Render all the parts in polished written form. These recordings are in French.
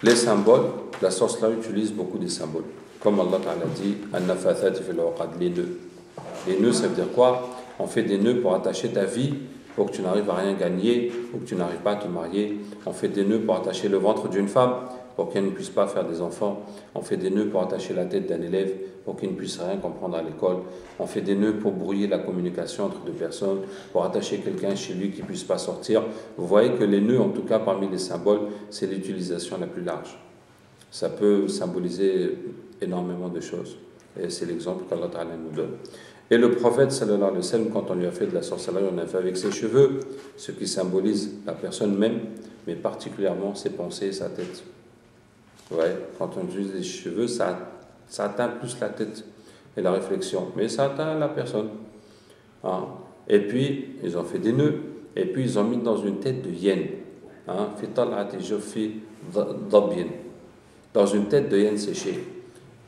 Les symboles, la sorcellerie utilise beaucoup de symboles. Comme Allah Ta'ala dit, An-nafathati fil uqad, les nœuds. Les nœuds, ça veut dire quoi? On fait des nœuds pour attacher ta vie, pour que tu n'arrives à rien gagner, pour que tu n'arrives pas à te marier. On fait des nœuds pour attacher le ventre d'une femme, pour qu'elle ne puisse pas faire des enfants. On fait des nœuds pour attacher la tête d'un élève, pour qu'il ne puisse rien comprendre à l'école. On fait des nœuds pour brouiller la communication entre deux personnes, pour attacher quelqu'un chez lui qui ne puisse pas sortir. Vous voyez que les nœuds, en tout cas parmi les symboles, c'est l'utilisation la plus large. Ça peut symboliser énormément de choses. Et c'est l'exemple qu'Allah Ta'ala nous donne. Et le prophète, sallallahu alayhi wa sallam, quand on lui a fait de la sorcellerie, on a fait avec ses cheveux, ce qui symbolise la personne même, mais particulièrement ses pensées et sa tête. Ouais, quand on utilise les cheveux, ça atteint plus la tête et la réflexion, mais ça atteint la personne. Hein. Et puis, ils ont fait des nœuds, et puis ils ont mis dans une tête de hyène. Hein. Dans une tête de hyène séchée.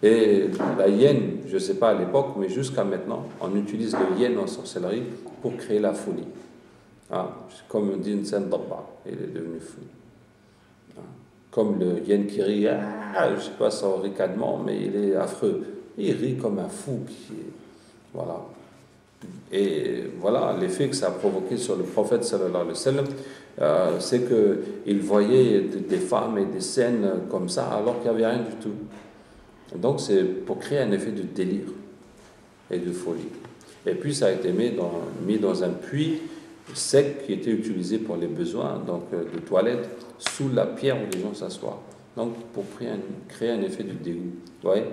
Et la hyène, je ne sais pas à l'époque, mais jusqu'à maintenant, on utilise le hyène en sorcellerie pour créer la folie. Hein. Comme on dit une scène d'Abba, il est devenu fou. Hein. Comme le hyène qui rit, je ne sais pas son ricanement, mais il est affreux. Il rit comme un fou. Voilà. Et voilà, l'effet que ça a provoqué sur le prophète sallallahu alayhi wa sallam, c'est qu'il voyait des femmes et des scènes comme ça, alors qu'il n'y avait rien du tout. Donc c'est pour créer un effet de délire et de folie. Et puis ça a été mis dans un puits sec qui était utilisé pour les besoins donc de toilette, sous la pierre où les gens s'assoient. Donc pour créer un effet de dégoût. Vous voyez.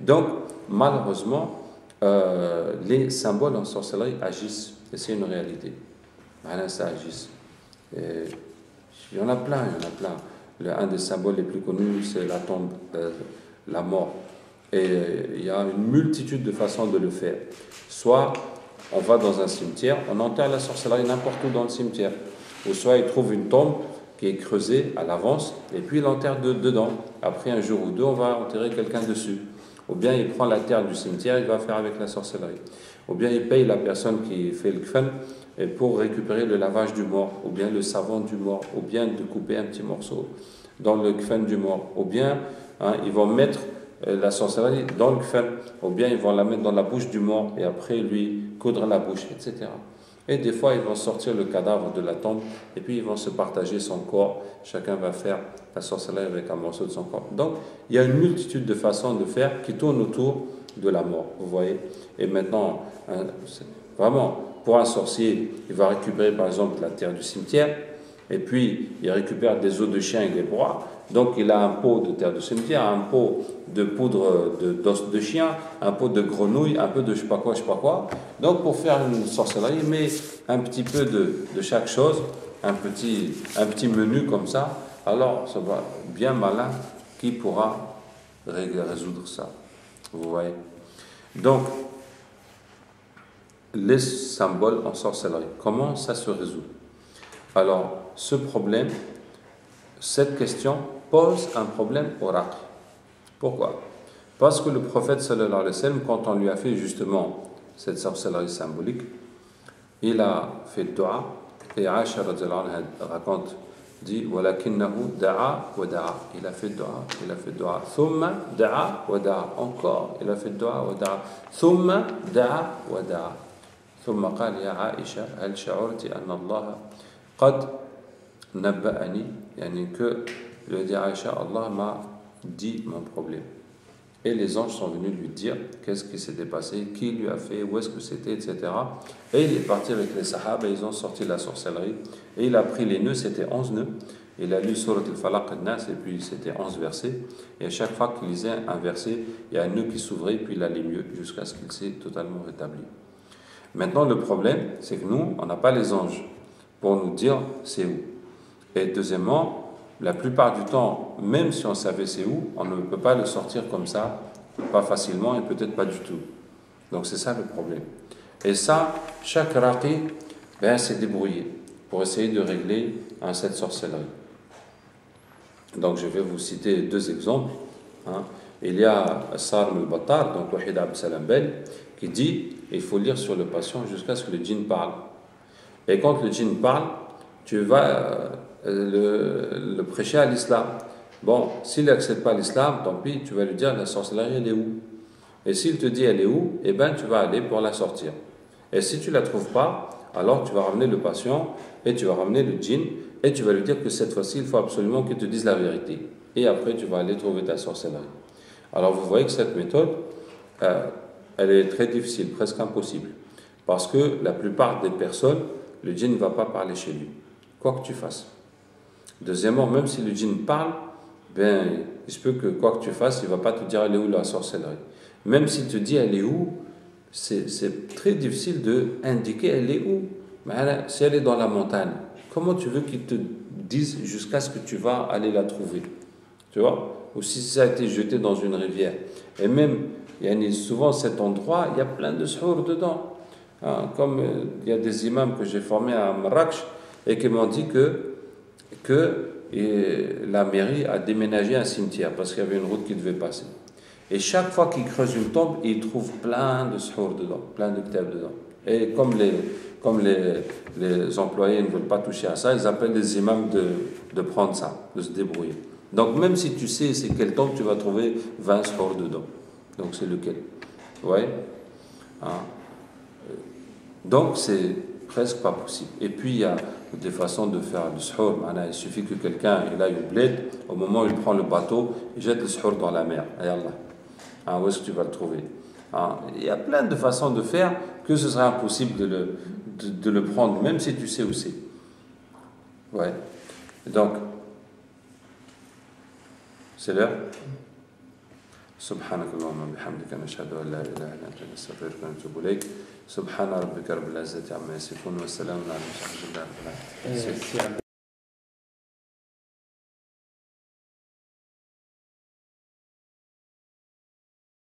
Donc malheureusement, les symboles en sorcellerie agissent, et c'est une réalité. Voilà, ça agisse. Et il y en a plein. Un des symboles les plus connus, c'est la tombe, la mort. Et il y a une multitude de façons de le faire. Soit on va dans un cimetière, on enterre la sorcellerie n'importe où dans le cimetière. Ou soit il trouve une tombe qui est creusée à l'avance, et puis il enterre dedans. Après un jour ou deux, on va enterrer quelqu'un dessus. Ou bien il prend la terre du cimetière, il va faire avec la sorcellerie. Ou bien il paye la personne qui fait le kfan pour récupérer le lavage du mort, ou bien le savon du mort, ou bien de couper un petit morceau dans le kfan du mort. Ou bien ils vont mettre la sorcellerie dans le kfan, ou bien ils vont la mettre dans la bouche du mort et après lui coudre la bouche, etc. Et des fois, ils vont sortir le cadavre de la tombe et puis ils vont se partager son corps. Chacun va faire la sorcellerie avec un morceau de son corps. Donc, il y a une multitude de façons de faire qui tournent autour de la mort, vous voyez. Et maintenant, vraiment, pour un sorcier, il va récupérer par exemple la terre du cimetière et puis il récupère des os de chien et des broies. Donc, il a un pot de terre de cimetière, un pot de poudre d'os de chien, un pot de grenouille, un peu de je sais pas quoi. Donc, pour faire une sorcellerie, il met un petit peu de chaque chose, un petit menu comme ça. Alors, ça va bien malin qui pourra résoudre ça. Vous voyez. Donc, les symboles en sorcellerie, comment ça se résout? Alors, ce problème, cette question pose un problème au raqi. Pourquoi? Parce que le prophète sallallahu alayhi wa sallam, quand on lui a fait justement cette sorcellerie symbolique, il a fait dua, et Aïcha radhiyallahu anha raconte, dit walakinnahu da'a wa da'a. Il a fait dua, thumma da'a wa da'a. Encore, il a fait dua wa da'a. Thumma da'a wa da'a. ثم قال يا عائشة هل شعرت أن الله قد نبأني يعني que le dit Aïcha, Allah m'a dit mon problème. Et les anges sont venus lui dire qu'est-ce qui s'était passé, qui lui a fait, où est-ce que c'était, etc. Et il est parti avec les sahaba, ils ont sorti la sorcellerie. Et il a pris les nœuds, c'était 11 nœuds. Il a lu Surat al-Falaq al-Nas, et puis c'était 11 versets. Et à chaque fois qu'il lisait un verset, il y a un nœud qui s'ouvrait, puis il allait mieux, jusqu'à ce qu'il s'est totalement rétabli. Maintenant, le problème, c'est que nous, on n'a pas les anges pour nous dire c'est où. Et deuxièmement, la plupart du temps, même si on savait c'est où, on ne peut pas le sortir comme ça, pas facilement et peut-être pas du tout. Donc c'est ça le problème. Et ça, chaque raqi s'est débrouillé pour essayer de régler cette sorcellerie. Donc je vais vous citer deux exemples. Il y a Sarm al-Battar, donc Wahid Abd Salam Bel, qui dit il faut lire sur le patient jusqu'à ce que le djinn parle. Et quand le djinn parle, tu vas le prêcher à l'islam. Bon, s'il n'accepte pas l'islam, tant pis, tu vas lui dire la sorcellerie, elle est où? Et s'il te dit elle est où, eh bien tu vas aller pour la sortir. Et si tu ne la trouves pas, alors tu vas ramener le patient et tu vas ramener le djinn et tu vas lui dire que cette fois-ci, il faut absolument qu'il te dise la vérité. Et après, tu vas aller trouver ta sorcellerie. Alors vous voyez que cette méthode, elle est très difficile, presque impossible. Parce que la plupart des personnes, le djinn ne va pas parler chez lui, quoi que tu fasses. Deuxièmement, même si le djinn parle, ben, il se peut que quoi que tu fasses, il ne va pas te dire elle est où la sorcellerie. Même s'il te dit elle est où, c'est très difficile d'indiquer elle est où. Mais si elle est dans la montagne, comment tu veux qu'il te dise jusqu'à ce que tu vas aller la trouver? Tu vois? Ou si ça a été jeté dans une rivière. Et même, il y a souvent cet endroit, il y a plein de suhour dedans. Hein, comme il y a des imams que j'ai formés à Marrakech et qui m'ont dit que la mairie a déménagé un cimetière parce qu'il y avait une route qui devait passer. Et chaque fois qu'ils creusent une tombe, ils trouvent plein de suhour dedans, plein de ktab dedans. Et comme les employés ne veulent pas toucher à ça, ils appellent les imams de prendre ça, de se débrouiller. Donc même si tu sais c'est quelle tombe, tu vas trouver 20 suhour dedans. Donc c'est lequel? Vous voyez? Hein? Donc c'est presque pas possible. Et puis il y a des façons de faire le suhour. Il suffit que quelqu'un il aille au bled, au moment où il prend le bateau, il jette le suhour dans la mer. Et Allah. Hein, où est-ce que tu vas le trouver? Hein, il y a plein de façons de faire que ce serait impossible de le prendre, même si tu sais où c'est. Ouais. Donc, c'est l'heure. سبحانك اللهم وبحمدك نشهد ان لا اله الا انت نستغفرك ونتوب اليك سبحان ربك رب العزه عما يصفون والسلام على المرسلين.